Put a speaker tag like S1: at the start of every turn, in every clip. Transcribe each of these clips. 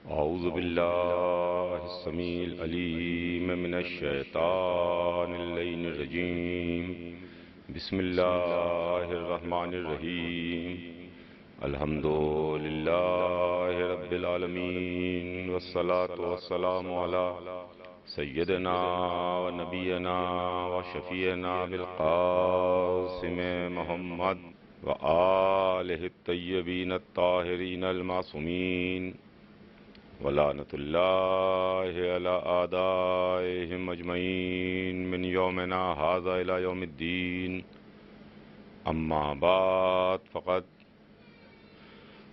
S1: اعوذ باللہ السمیع العلیم من الشیطان اللعین الرجیم بسم اللہ الرحمن الرحیم الحمد للہ رب العالمین والصلاة والسلام علی سیدنا و نبینا و شفیعنا بالقاسم محمد و آلہ الطیبین الطاہرین المعصومین ولعنۃ اللہ علی اعدائہم اجمعین من یومنا ھذا الی یوم الدین اما بعد فقد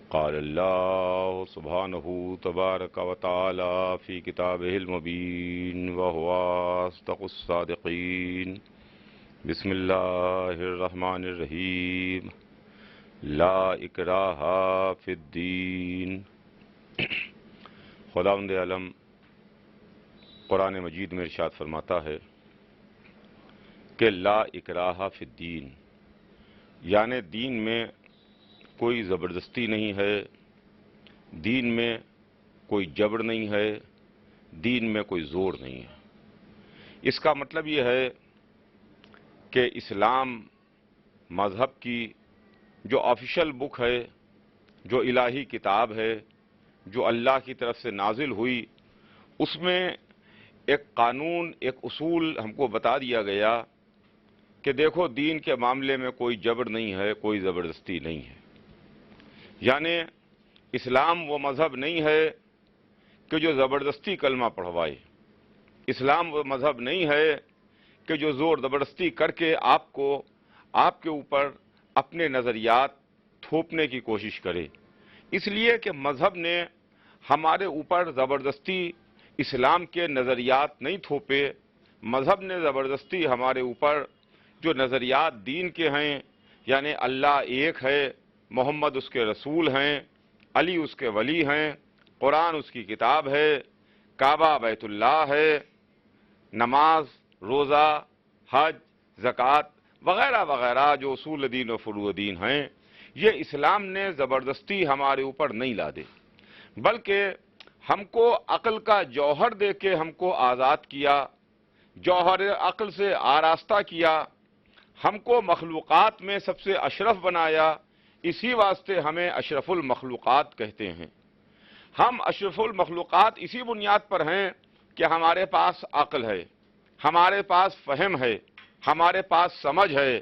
S1: قال اللہ سبحانہ تبارک و تعالی فی کتابہ المبین وہو اصدق الصادقین بسم اللہ الرحمن الرحیم لا اکراہ فی الدین۔ خداوند عالم قرآن مجید میں ارشاد فرماتا ہے کہ لا اکراہ فی الدین، یعنی دین میں کوئی زبردستی نہیں ہے، دین میں کوئی جبر نہیں ہے، دین میں کوئی زور نہیں ہے۔ اس کا مطلب یہ ہے کہ اسلام مذہب کی جو آفیشل بک ہے، جو الہی کتاب ہے، جو اللہ کی طرف سے نازل ہوئی، اس میں ایک قانون، ایک اصول ہم کو بتا دیا گیا کہ دیکھو دین کے معاملے میں کوئی جبر نہیں ہے، کوئی زبردستی نہیں ہے۔ یعنی اسلام وہ مذہب نہیں ہے کہ جو زبردستی کلمہ پڑھوائے، اسلام وہ مذہب نہیں ہے کہ جو زور زبردستی کر کے آپ کے اوپر اپنے نظریات تھوپنے کی کوشش کرے۔ اس لیے کہ مذہب نے ہمارے اوپر زبردستی اسلام کے نظریات نہیں تھوپے، مذہب نے زبردستی ہمارے اوپر جو نظریات دین کے ہیں، یعنی اللہ ایک ہے، محمد اس کے رسول ہیں، علی اس کے ولی ہیں، قرآن اس کی کتاب ہے، کعبہ بیت اللہ ہے، نماز، روزہ، حج، زکوٰۃ وغیرہ وغیرہ جو اصول دین و فروع دین ہیں، یہ اسلام نے زبردستی ہمارے اوپر نہیں لا دے، بلکہ ہم کو عقل کا جوہر دے کے ہم کو آزاد کیا، جوہر عقل سے آراستہ کیا، ہم کو مخلوقات میں سب سے اشرف بنایا، اسی واسطے ہمیں اشرف المخلوقات کہتے ہیں۔ ہم اشرف المخلوقات اسی بنیاد پر ہیں کہ ہمارے پاس عقل ہے، ہمارے پاس فہم ہے، ہمارے پاس سمجھ ہے۔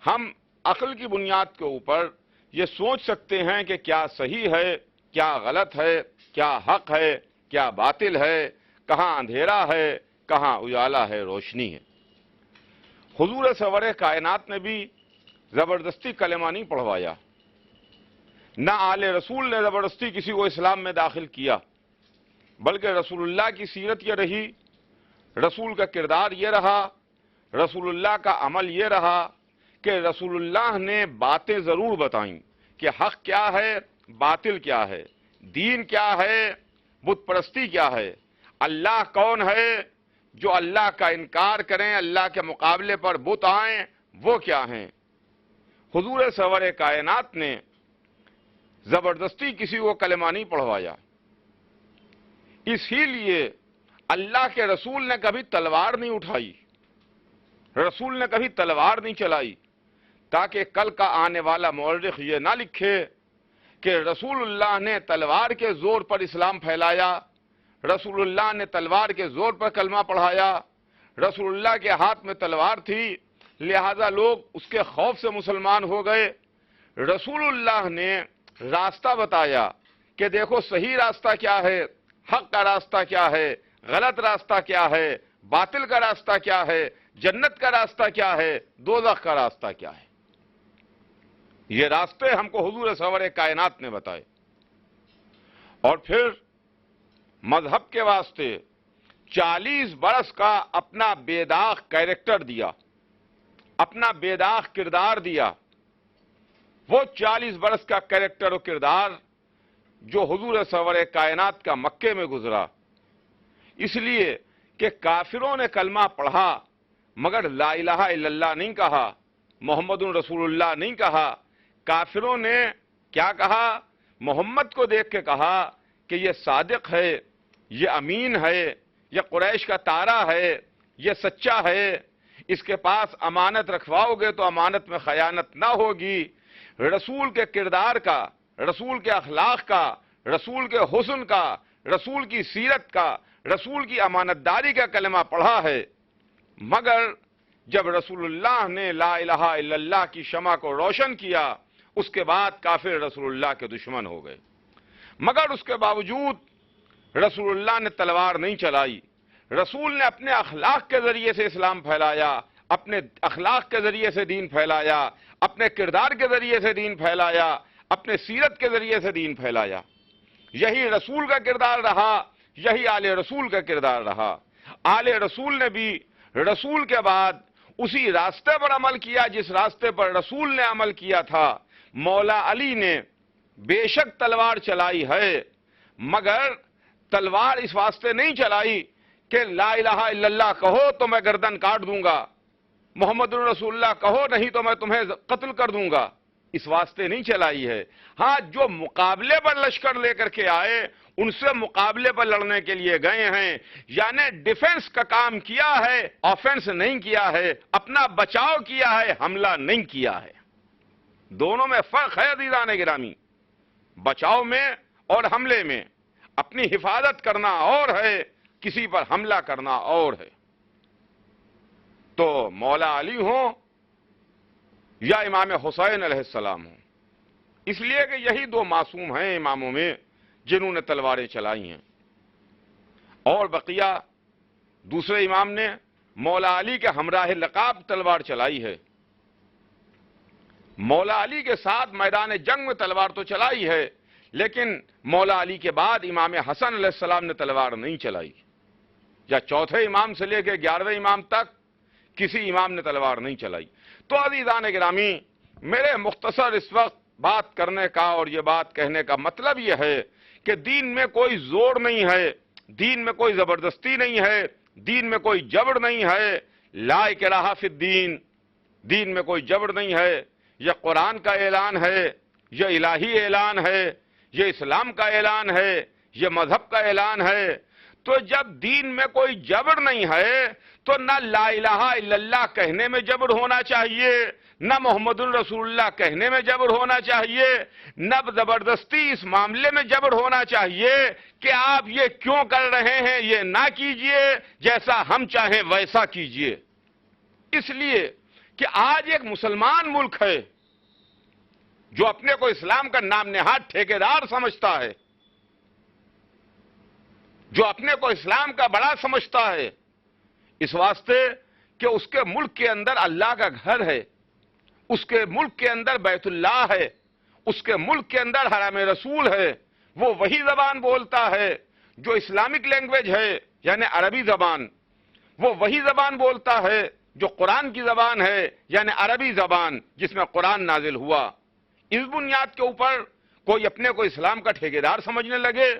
S1: ہم عقل کی بنیاد کے اوپر یہ سوچ سکتے ہیں کہ کیا صحیح ہے، کیا غلط ہے، کیا حق ہے، کیا باطل ہے، کہاں اندھیرا ہے، کہاں اجالا ہے، روشنی ہے۔ حضور سرور کائنات نے بھی زبردستی کلمہ نہیں پڑھوایا، نہ آل رسول نے زبردستی کسی کو اسلام میں داخل کیا، بلکہ رسول اللہ کی سیرت یہ رہی، رسول کا کردار یہ رہا، رسول اللہ کا عمل یہ رہا کہ رسول اللہ نے باتیں ضرور بتائیں کہ حق کیا ہے، باطل کیا ہے، دین کیا ہے، بت پرستی کیا ہے، اللہ کون ہے، جو اللہ کا انکار کریں، اللہ کے مقابلے پر بت آئیں، وہ کیا ہیں۔ حضور سرور کائنات نے زبردستی کسی کو کلمہ نہیں پڑھوایا، اسی لیے اللہ کے رسول نے کبھی تلوار نہیں اٹھائی، رسول نے کبھی تلوار نہیں چلائی، تاکہ کل کا آنے والا مورخ یہ نہ لکھے کہ رسول اللہ نے تلوار کے زور پر اسلام پھیلایا، رسول اللہ نے تلوار کے زور پر کلمہ پڑھایا، رسول اللہ کے ہاتھ میں تلوار تھی لہذا لوگ اس کے خوف سے مسلمان ہو گئے۔ رسول اللہ نے راستہ بتایا کہ دیکھو صحیح راستہ کیا ہے، حق کا راستہ کیا ہے، غلط راستہ کیا ہے، باطل کا راستہ کیا ہے، جنت کا راستہ کیا ہے، دوزخ کا راستہ کیا ہے۔ یہ راستے ہم کو حضور سرور کائنات نے بتائے، اور پھر مذہب کے واسطے 40 برس کا اپنا بے داغ کیریکٹر دیا، اپنا بے داغ کردار دیا۔ وہ 40 برس کا کیریکٹر و کردار جو حضور سرور کائنات کا مکے میں گزرا، اس لیے کہ کافروں نے کلمہ پڑھا مگر لا الہ الا اللہ نہیں کہا، محمد رسول اللہ نہیں کہا۔ کافروں نے کیا کہا؟ محمد کو دیکھ کے کہا کہ یہ صادق ہے، یہ امین ہے، یہ قریش کا تارا ہے، یہ سچا ہے، اس کے پاس امانت رکھواؤ گے تو امانت میں خیانت نہ ہوگی، رسول کے کردار کا، رسول کے اخلاق کا، رسول کے حسن کا، رسول کی سیرت کا، رسول کی امانت داری کا کلمہ پڑھا ہے۔ مگر جب رسول اللہ نے لا الہ الا اللہ کی شمع کو روشن کیا، اس کے بعد کافر رسول اللہ کے دشمن ہو گئے۔ مگر اس کے باوجود رسول اللہ نے تلوار نہیں چلائی، رسول نے اپنے اخلاق کے ذریعے سے اسلام پھیلایا، اپنے اخلاق کے ذریعے سے دین پھیلایا، اپنے کردار کے ذریعے سے دین پھیلایا، اپنے سیرت کے ذریعے سے دین پھیلایا۔ یہی رسول کا کردار رہا، یہی آل رسول کا کردار رہا۔ آل رسول نے بھی رسول کے بعد اسی راستے پر عمل کیا جس راستے پر رسول نے عمل کیا تھا۔ مولا علی نے بے شک تلوار چلائی ہے، مگر تلوار اس واسطے نہیں چلائی کہ لا الہ الا اللہ کہو تو میں گردن کاٹ دوں گا، محمد رسول اللہ کہو نہیں تو میں تمہیں قتل کر دوں گا، اس واسطے نہیں چلائی ہے۔ ہاں، جو مقابلے پر لشکر لے کر کے آئے ان سے مقابلے پر لڑنے کے لیے گئے ہیں، یعنی ڈیفنس کا کام کیا ہے، آفنس نہیں کیا ہے، اپنا بچاؤ کیا ہے، حملہ نہیں کیا ہے۔ دونوں میں فرق ہے عزیزان گرامی، بچاؤ میں اور حملے میں۔ اپنی حفاظت کرنا اور ہے، کسی پر حملہ کرنا اور ہے۔ تو مولا علی ہوں یا امام حسین علیہ السلام ہوں، اس لیے کہ یہی دو معصوم ہیں اماموں میں جنہوں نے تلواریں چلائی ہیں، اور بقیہ دوسرے امام نے مولا علی کے ہمراہ لقاب تلوار چلائی ہے۔ مولا علی کے ساتھ میدان جنگ میں تلوار تو چلائی ہے، لیکن مولا علی کے بعد امام حسن علیہ السلام نے تلوار نہیں چلائی، یا چوتھے امام سے لے کے 11ویں امام تک کسی امام نے تلوار نہیں چلائی۔ تو عزیزان گرامی، میرے مختصر اس وقت بات کرنے کا اور یہ بات کہنے کا مطلب یہ ہے کہ دین میں کوئی زور نہیں ہے، دین میں کوئی زبردستی نہیں ہے، دین میں کوئی جبر نہیں ہے۔ لا اکراہ فی الدین، دین میں کوئی جبر نہیں ہے۔ یہ قرآن کا اعلان ہے، یہ الہی اعلان ہے، یہ اسلام کا اعلان ہے، یہ مذہب کا اعلان ہے۔ تو جب دین میں کوئی جبر نہیں ہے تو نہ لا الہ الا اللہ کہنے میں جبر ہونا چاہیے، نہ محمد الرسول اللہ کہنے میں جبر ہونا چاہیے، نہ زبردستی اس معاملے میں جبر ہونا چاہیے کہ آپ یہ کیوں کر رہے ہیں، یہ نہ کیجئے، جیسا ہم چاہیں ویسا کیجئے۔ اس لیے کہ آج ایک مسلمان ملک ہے جو اپنے کو اسلام کا نام نہاد ٹھیکیدار سمجھتا ہے، جو اپنے کو اسلام کا بڑا سمجھتا ہے، اس واسطے کہ اس کے ملک کے اندر اللہ کا گھر ہے، اس کے ملک کے اندر بیت اللہ ہے، اس کے ملک کے اندر حرم رسول ہے، وہ وہی زبان بولتا ہے جو اسلامک لینگویج ہے، یعنی عربی زبان، وہ وہی زبان بولتا ہے جو قرآن کی زبان ہے، یعنی عربی زبان جس میں قرآن نازل ہوا۔ اس بنیاد کے اوپر کوئی اپنے کو اسلام کا ٹھیکیدار سمجھنے لگے،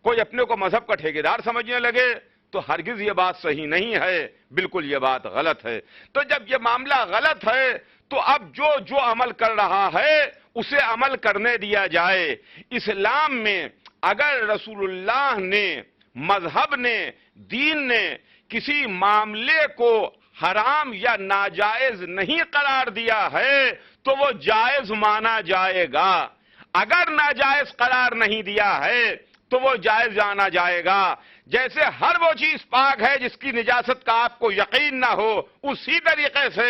S1: کوئی اپنے کو مذہب کا ٹھیکیدار سمجھنے لگے، تو ہرگز یہ بات صحیح نہیں ہے، بالکل یہ بات غلط ہے۔ تو جب یہ معاملہ غلط ہے تو اب جو عمل کر رہا ہے اسے عمل کرنے دیا جائے۔ اسلام میں اگر رسول اللہ نے، مذہب نے، دین نے کسی معاملے کو حرام یا ناجائز نہیں قرار دیا ہے تو وہ جائز مانا جائے گا، اگر ناجائز قرار نہیں دیا ہے تو وہ جائز جانا جائے گا۔ جیسے ہر وہ چیز پاک ہے جس کی نجاست کا آپ کو یقین نہ ہو، اسی طریقے سے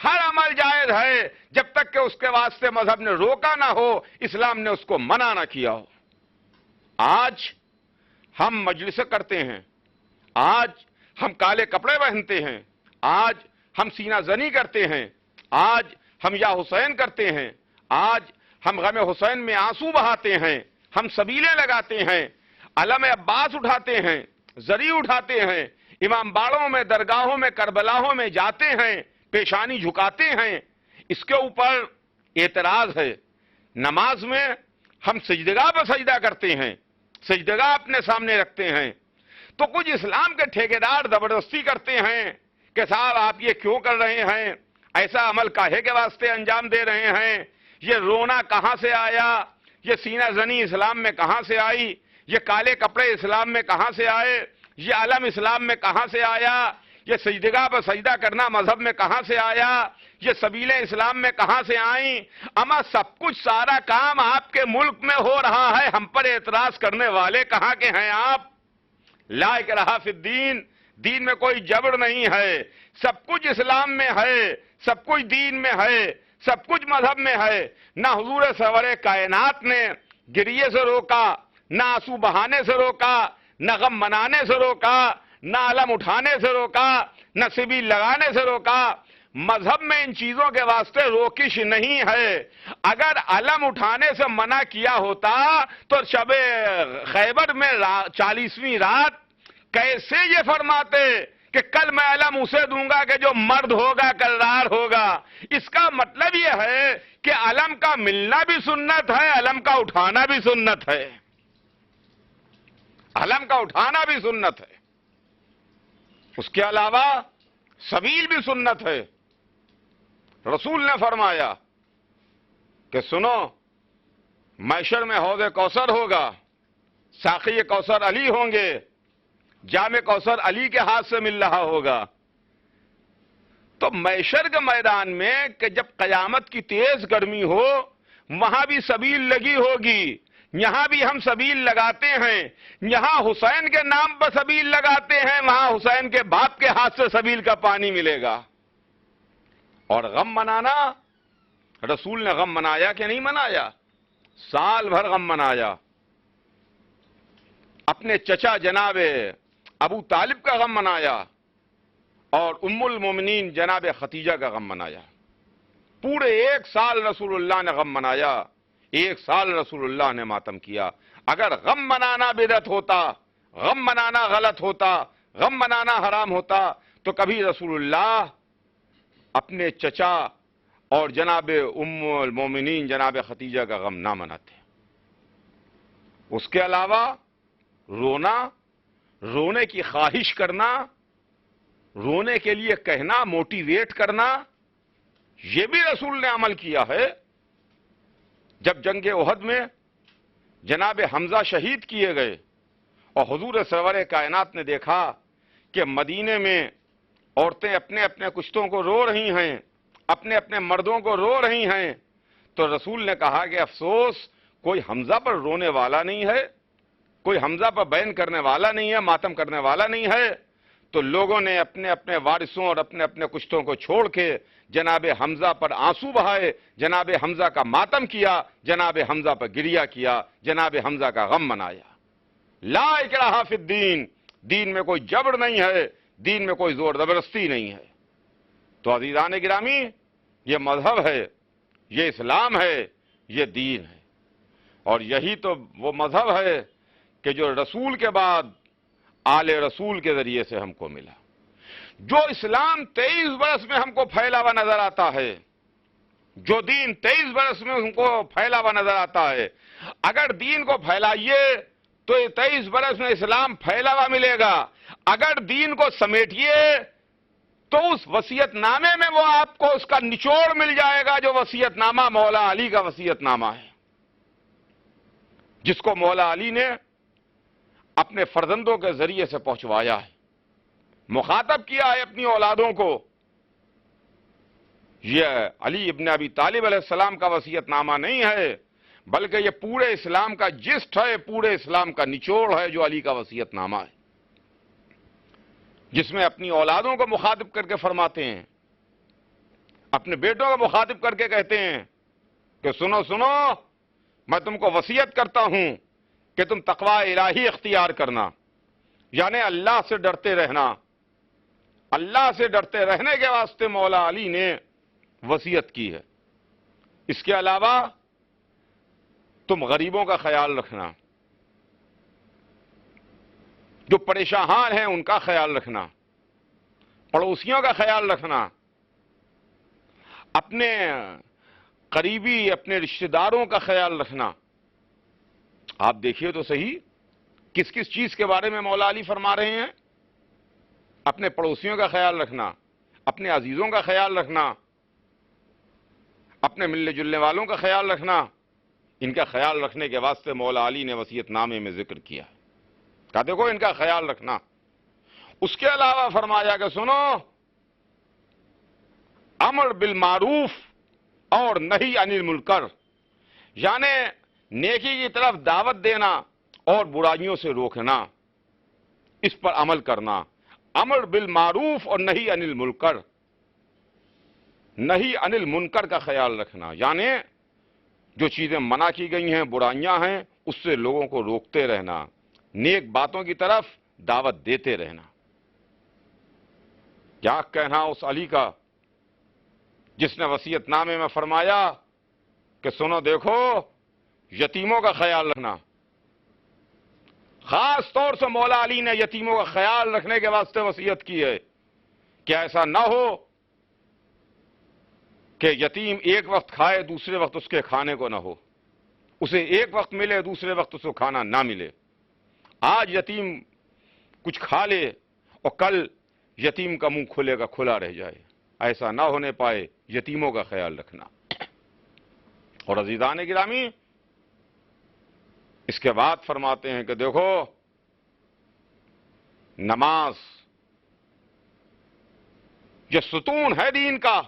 S1: ہر عمل جائز ہے جب تک کہ اس کے واسطے مذہب نے روکا نہ ہو، اسلام نے اس کو منع نہ کیا ہو۔ آج ہم مجلسیں کرتے ہیں، آج ہم کالے کپڑے پہنتے ہیں، آج ہم سینہ زنی کرتے ہیں، آج ہم یا حسین کرتے ہیں، آج ہم غم حسین میں آنسو بہاتے ہیں، ہم سبیلے لگاتے ہیں، علم عباس اٹھاتے ہیں، زری اٹھاتے ہیں، امام باڑوں میں، درگاہوں میں، کربلاہوں میں جاتے ہیں، پیشانی جھکاتے ہیں۔ اس کے اوپر اعتراض ہے۔ نماز میں ہم سجدگاہ پر سجدہ کرتے ہیں، سجدگاہ اپنے سامنے رکھتے ہیں، تو کچھ اسلام کے ٹھیکیدار زبردستی کرتے ہیں کہ صاحب آپ یہ کیوں کر رہے ہیں، ایسا عمل کاہے کے واسطے انجام دے رہے ہیں، یہ رونا کہاں سے آیا، یہ سینہ زنی اسلام میں کہاں سے آئی، یہ کالے کپڑے اسلام میں کہاں سے آئے؟ یہ علم اسلام میں کہاں سے آیا؟ یہ سجدگاہ پر سجدہ کرنا مذہب میں کہاں سے آیا؟ یہ سبیلیں اسلام میں کہاں سے آئیں؟ اما سب کچھ سارا کام آپ کے ملک میں ہو رہا ہے، ہم پر اعتراض کرنے والے کہاں کے ہیں آپ؟ لا اکراہ فی الدین، دین میں کوئی جبر نہیں ہے، سب کچھ اسلام میں ہے، سب کچھ دین میں ہے، سب کچھ مذہب میں ہے۔ نہ حضور سرور کائنات نے گریے سے روکا، نہ آنسو بہانے سے روکا، نہ غم منانے سے روکا، نہ علم اٹھانے سے روکا، نہ سبیل لگانے سے روکا۔ مذہب میں ان چیزوں کے واسطے روکش نہیں ہے۔ اگر علم اٹھانے سے منع کیا ہوتا تو شب خیبر میں 40ویں رات کیسے یہ فرماتے کہ کل میں علم اسے دوں گا کہ جو مرد ہوگا، کردار ہوگا؟ اس کا مطلب یہ ہے کہ علم کا ملنا بھی سنت ہے، علم کا اٹھانا بھی سنت ہے، علم کا اٹھانا بھی سنت ہے، اس کے علاوہ سبیل بھی سنت ہے۔ رسول نے فرمایا کہ سنو، محشر میں حوض کوثر ہوگا، ساقی کوثر علی ہوں گے، جام کوثر علی کے ہاتھ سے مل رہا ہوگا۔ تو محشر کے میدان میں کہ جب قیامت کی تیز گرمی ہو، وہاں بھی سبیل لگی ہوگی، یہاں بھی ہم سبیل لگاتے ہیں، یہاں حسین کے نام پر سبیل لگاتے ہیں، وہاں حسین کے باپ کے ہاتھ سے سبیل کا پانی ملے گا۔ اور غم منانا، رسول نے غم منایا کہ نہیں منایا؟ سال بھر غم منایا۔ اپنے چچا جناب ابو طالب کا غم منایا اور ام المومنین جناب ختیجہ کا غم منایا۔ پورے 1 سال رسول اللہ نے غم منایا، 1 سال رسول اللہ نے ماتم کیا۔ اگر غم منانا بدعت ہوتا، غم منانا غلط ہوتا، غم منانا حرام ہوتا تو کبھی رسول اللہ اپنے چچا اور جناب ام المومنین جناب ختیجہ کا غم نہ مناتے۔ اس کے علاوہ رونا، رونے کی خواہش کرنا، رونے کے لیے کہنا، موٹیویٹ کرنا، یہ بھی رسول نے عمل کیا ہے۔ جب جنگ احد میں جناب حمزہ شہید کیے گئے اور حضور سرور کائنات نے دیکھا کہ مدینے میں عورتیں اپنے اپنے کشتوں کو رو رہی ہیں، اپنے اپنے مردوں کو رو رہی ہیں، تو رسول نے کہا کہ افسوس، کوئی حمزہ پر رونے والا نہیں ہے، کوئی حمزہ پر بین کرنے والا نہیں ہے، ماتم کرنے والا نہیں ہے۔ تو لوگوں نے اپنے اپنے وارثوں اور اپنے اپنے کشتوں کو چھوڑ کے جناب حمزہ پر آنسو بہائے، جناب حمزہ کا ماتم کیا، جناب حمزہ پر گریہ کیا، جناب حمزہ کا غم منایا۔ لا اکراہ فی الدین، دین میں کوئی جبر نہیں ہے، دین میں کوئی زور زبردستی نہیں ہے۔ تو عزیزان گرامی، یہ مذہب ہے، یہ اسلام ہے، یہ دین ہے، اور یہی تو وہ مذہب ہے کہ جو رسول کے بعد آل رسول کے ذریعے سے ہم کو ملا۔ جو اسلام 23 برس میں ہم کو پھیلا ہوا نظر آتا ہے، جو دین 23 برس میں ہم کو پھیلا ہوا نظر آتا ہے، اگر دین کو پھیلائیے تو یہ 23 برس میں اسلام پھیلا ہوا ملے گا۔ اگر دین کو سمیٹیے تو اس وصیت نامے میں وہ آپ کو اس کا نچوڑ مل جائے گا، جو وصیت نامہ مولا علی کا وصیت نامہ ہے، جس کو مولا علی نے اپنے فرزندوں کے ذریعے سے پہنچوایا ہے، مخاطب کیا ہے اپنی اولادوں کو۔ یہ علی ابن ابی طالب علیہ السلام کا وصیت نامہ نہیں ہے، بلکہ یہ پورے اسلام کا جسٹ ہے، پورے اسلام کا نچوڑ ہے جو علی کا وصیت نامہ ہے، جس میں اپنی اولادوں کو مخاطب کر کے فرماتے ہیں، اپنے بیٹوں کو مخاطب کر کے کہتے ہیں کہ سنو سنو، میں تم کو وصیت کرتا ہوں کہ تم تقوی الہی اختیار کرنا، یعنی اللہ سے ڈرتے رہنا۔ اللہ سے ڈرتے رہنے کے واسطے مولا علی نے وصیت کی ہے۔ اس کے علاوہ تم غریبوں کا خیال رکھنا، جو پریشان ہیں ان کا خیال رکھنا، پڑوسیوں کا خیال رکھنا، اپنے قریبی اپنے رشتہ داروں کا خیال رکھنا۔ آپ دیکھیے تو صحیح، کس کس چیز کے بارے میں مولا علی فرما رہے ہیں؟ اپنے پڑوسیوں کا خیال رکھنا، اپنے عزیزوں کا خیال رکھنا، اپنے ملنے جلنے والوں کا خیال رکھنا، ان کا خیال رکھنے کے واسطے مولا علی نے وصیت نامے میں ذکر کیا، کہا دیکھو ان کا خیال رکھنا۔ اس کے علاوہ فرمایا کہ سنو، امر بالمعروف اور نہی عن المنکر، یعنی نیکی کی طرف دعوت دینا اور برائیوں سے روکنا، اس پر عمل کرنا۔ امر بالمعروف اور نہی عن المنکر، نہی عن المنکر کا خیال رکھنا، یعنی جو چیزیں منع کی گئی ہیں، برائیاں ہیں، اس سے لوگوں کو روکتے رہنا، نیک باتوں کی طرف دعوت دیتے رہنا۔ کیا کہنا اس علی کا جس نے وصیت نامے میں فرمایا کہ سنو دیکھو، یتیموں کا خیال رکھنا۔ خاص طور سے مولا علی نے یتیموں کا خیال رکھنے کے واسطے وصیت کی ہے کہ ایسا نہ ہو کہ یتیم ایک وقت کھائے دوسرے وقت اس کے کھانے کو نہ ہو، اسے ایک وقت ملے دوسرے وقت اس کو کھانا نہ ملے۔ آج یتیم کچھ کھا لے اور کل یتیم کا منہ کھلے کا کھلا رہ جائے، ایسا نہ ہونے پائے، یتیموں کا خیال رکھنا۔ اور عزیزان گرامی، اس کے بعد فرماتے ہیں کہ دیکھو، نماز یہ ستون ہے دین کا،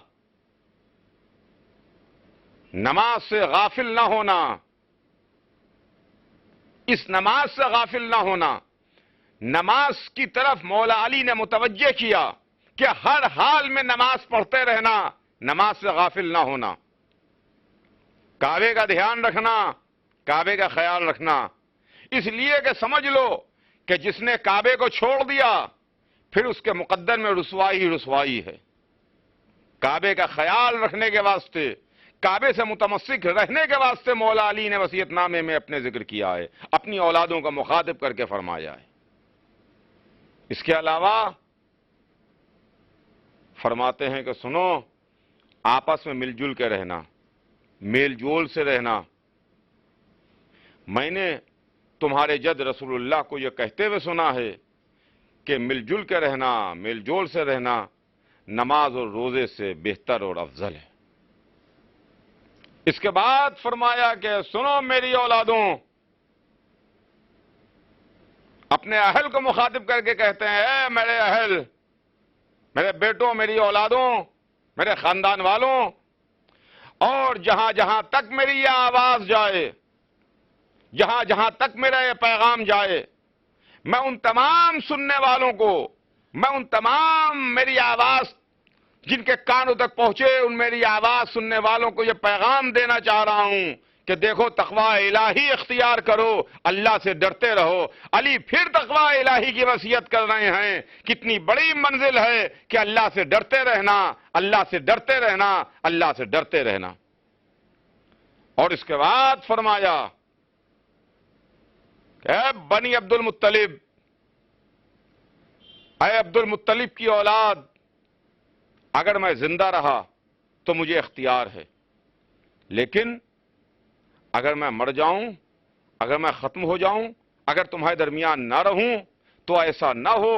S1: نماز سے غافل نہ ہونا، اس نماز سے غافل نہ ہونا، نماز کی طرف مولا علی نے متوجہ کیا کہ ہر حال میں نماز پڑھتے رہنا، نماز سے غافل نہ ہونا، کعبے کا دھیان رکھنا، کعبے کا خیال رکھنا، اس لیے کہ سمجھ لو کہ جس نے کعبے کو چھوڑ دیا پھر اس کے مقدر میں رسوائی ہی رسوائی ہے۔ کعبے کا خیال رکھنے کے واسطے، کعبے سے متمسک رہنے کے واسطے مولا علی نے وصیت نامے میں اپنے ذکر کیا ہے، اپنی اولادوں کا مخاطب کر کے فرمایا ہے۔ اس کے علاوہ فرماتے ہیں کہ سنو، آپس میں مل جل کے رہنا، میل جول سے رہنا۔ میں نے تمہارے جد رسول اللہ کو یہ کہتے ہوئے سنا ہے کہ مل جل کے رہنا، میل جول سے رہنا نماز اور روزے سے بہتر اور افضل ہے۔ اس کے بعد فرمایا کہ سنو میری اولادوں، اپنے اہل کو مخاطب کر کے کہتے ہیں، اے میرے اہل، میرے بیٹوں، میری اولادوں، میرے خاندان والوں، اور جہاں جہاں تک میری یہ آواز جائے، جہاں جہاں تک میرا یہ پیغام جائے، میں ان تمام سننے والوں کو، میں ان تمام میری آواز جن کے کانوں تک پہنچے، ان میری آواز سننے والوں کو یہ پیغام دینا چاہ رہا ہوں کہ دیکھو، تقوی الہی اختیار کرو، اللہ سے ڈرتے رہو۔ علی پھر تقوی الہی کی وصیت کر رہے ہیں، کتنی بڑی منزل ہے کہ اللہ سے ڈرتے رہنا، اللہ سے ڈرتے رہنا، اللہ سے ڈرتے رہنا۔ اور اس کے بعد فرمایا کہ اے بنی عبد المطلب، اے عبد المطلب کی اولاد، اگر میں زندہ رہا تو مجھے اختیار ہے، لیکن اگر میں مر جاؤں، اگر میں ختم ہو جاؤں، اگر تمہارے درمیان نہ رہوں، تو ایسا نہ ہو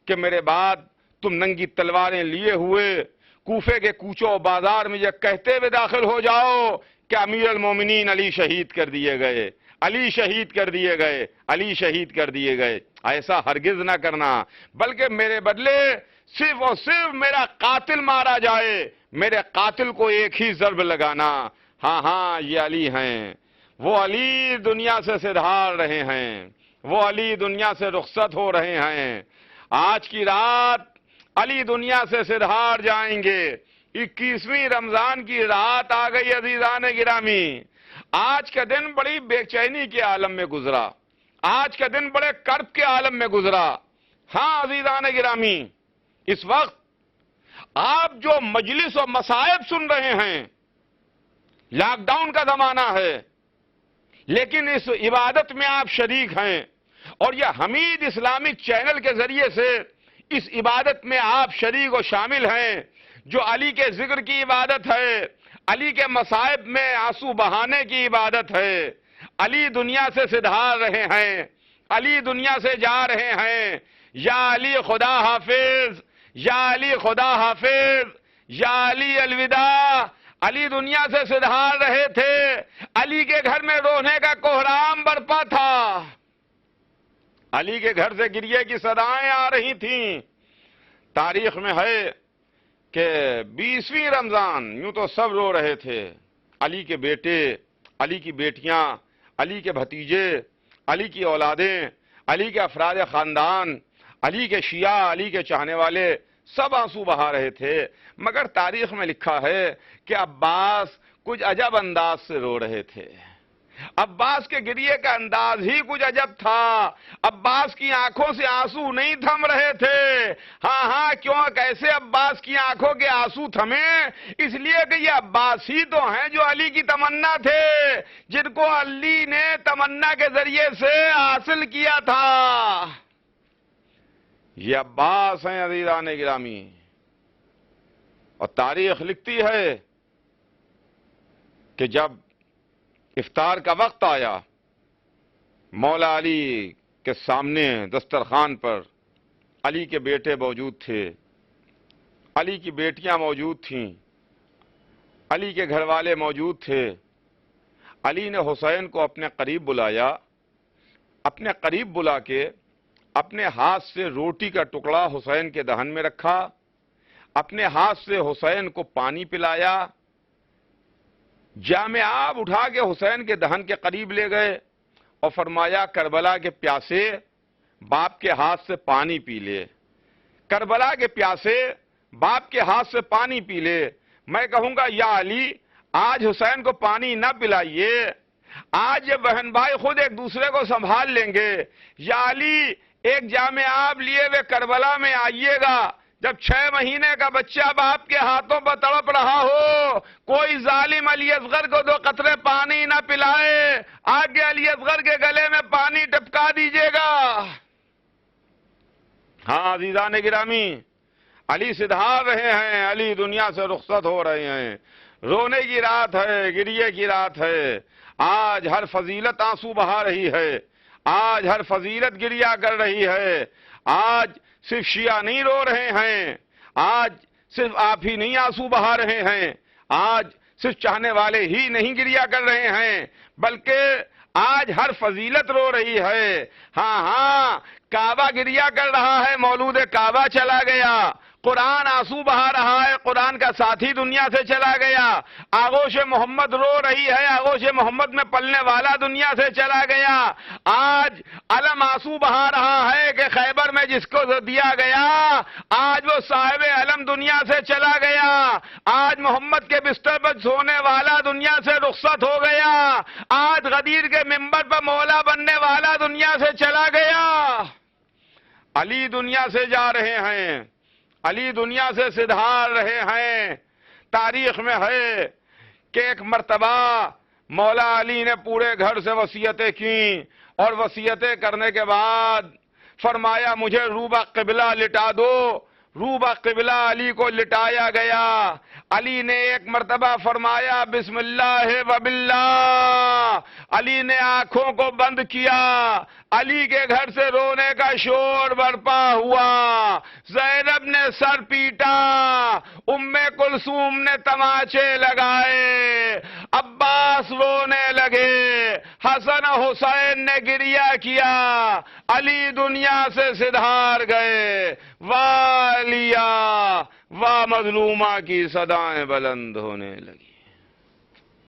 S1: کہ میرے بعد تم ننگی تلواریں لیے ہوئے کوفے کے کوچوں و بازار میں یہ کہتے ہوئے داخل ہو جاؤ کہ امیر المومنین علی شہید کر دیے گئے، علی شہید کر دیے گئے، علی شہید کر دیے گئے۔ ایسا ہرگز نہ کرنا، بلکہ میرے بدلے صرف اور صرف میرا قاتل مارا جائے، میرے قاتل کو ایک ہی ضرب لگانا، ہاں ہاں یہ علی ہیں، وہ علی دنیا سے سدھار رہے ہیں، وہ علی دنیا سے رخصت ہو رہے ہیں۔ آج کی رات علی دنیا سے سدھار جائیں گے۔ 21ویں رمضان کی رات آ گئی عزیزان گرامی۔ آج کا دن بڑی بے چینی کے عالم میں گزرا، آج کا دن بڑے کرب کے عالم میں گزرا۔ ہاں عزیزان گرامی، اس وقت آپ جو مجلس و مصائب سن رہے ہیں، لاک ڈاؤن کا زمانہ ہے، لیکن اس عبادت میں آپ شریک ہیں، اور یہ حمید اسلامک چینل کے ذریعے سے اس عبادت میں آپ شریک و شامل ہیں، جو علی کے ذکر کی عبادت ہے، علی کے مصائب میں آنسو بہانے کی عبادت ہے۔ علی دنیا سے سدھار رہے ہیں، علی دنیا سے جا رہے ہیں۔ یا علی خدا حافظ، یا علی خدا حافظ، یا علی الوداع۔ علی دنیا سے سدھار رہے تھے، علی کے گھر میں رونے کا کوہرام برپا تھا، علی کے گھر سے گریے کی صدائیں آ رہی تھیں۔ تاریخ میں ہے کہ 20ویں رمضان یوں تو سب رو رہے تھے، علی کے بیٹے، علی کی بیٹیاں، علی کے بھتیجے، علی کی اولادیں، علی کے افراد خاندان، علی کے شیعہ، علی کے چاہنے والے سب آنسو بہا رہے تھے، مگر تاریخ میں لکھا ہے کہ عباس کچھ عجب انداز سے رو رہے تھے۔ عباس کے گریے کا انداز ہی کچھ عجب تھا، عباس کی آنکھوں سے آنسو نہیں تھم رہے تھے۔ ہاں کیوں کیسے عباس کی آنکھوں کے آنسو تھمیں؟ اس لیے کہ یہ عباس ہی تو ہیں جو علی کی تمنا تھے، جن کو علی نے تمنا کے ذریعے سے حاصل کیا تھا۔ یہ عباس ہیں عزیزان گرامی، اور تاریخ لکھتی ہے کہ جب افطار کا وقت آیا، مولا علی کے سامنے دسترخوان پر علی کے بیٹے موجود تھے، علی کی بیٹیاں موجود تھیں، علی کے گھر والے موجود تھے۔ علی نے حسین کو اپنے قریب بلایا، اپنے قریب بلا کے اپنے ہاتھ سے روٹی کا ٹکڑا حسین کے دہن میں رکھا، اپنے ہاتھ سے حسین کو پانی پلایا، جام آب اٹھا کے حسین کے دہن کے قریب لے گئے اور فرمایا کربلا کے پیاسے باپ کے ہاتھ سے پانی پی لے، کربلا کے پیاسے باپ کے ہاتھ سے پانی پی لے۔ میں کہوں گا یا علی آج حسین کو پانی نہ پلائیے، آج یہ بہن بھائی خود ایک دوسرے کو سنبھال لیں گے۔ یا علی ایک جام آب لیے ہوئے کربلا میں آئیے گا، جب 6 مہینے کا بچہ باپ کے ہاتھوں پر تڑپ رہا ہو، کوئی ظالم علی اصغر کو 2 قطرے پانی نہ پلائے، آگے علی اصغر کے گلے میں پانی ٹپکا دیجیے گا۔ ہاں عزیزان گرامی، علی سدھار رہے ہیں، علی دنیا سے رخصت ہو رہے ہیں، رونے کی رات ہے، گریے کی رات ہے۔ آج ہر فضیلت آنسو بہا رہی ہے، آج ہر فضیلت گریا کر رہی ہے۔ آج صرف شیعہ نہیں رو رہے ہیں، آج صرف آپ ہی نہیں آنسو بہا رہے ہیں، آج صرف چاہنے والے ہی نہیں گریا کر رہے ہیں، بلکہ آج ہر فضیلت رو رہی ہے۔ ہاں کعبہ گریا کر رہا ہے، مولود کعبہ چلا گیا، قرآن آنسو بہا رہا ہے، قرآن کا ساتھی دنیا سے چلا گیا، آغوش محمد رو رہی ہے، آغوش محمد میں پلنے والا دنیا سے چلا گیا۔ آج علم آنسو بہا رہا ہے کہ خیبر میں جس کو دیا گیا، آج وہ صاحب علم دنیا سے چلا گیا، آج محمد کے بستر پر سونے والا دنیا سے رخصت ہو گیا، آج غدیر کے منبر پر مولا بننے والا دنیا سے چلا گیا۔ علی دنیا سے جا رہے ہیں، علی دنیا سے سدھار رہے ہیں۔ تاریخ میں ہے کہ ایک مرتبہ مولا علی نے پورے گھر سے وصیتیں کی، اور وصیتیں کرنے کے بعد فرمایا مجھے روبہ قبلہ لٹا دو، روبہ قبلہ علی کو لٹایا گیا۔ علی نے ایک مرتبہ فرمایا بسم اللہ و باللہ، علی نے آنکھوں کو بند کیا، علی کے گھر سے رونے کا شور برپا ہوا، زینب نے سر پیٹا، ام کلثوم نے تماچے لگائے، عباس رونے لگے، حسن حسین نے گریہ کیا، علی دنیا سے سدھار گئے۔ واہ علیہ واہ مظلومہ کی صدائیں بلند ہونے لگی۔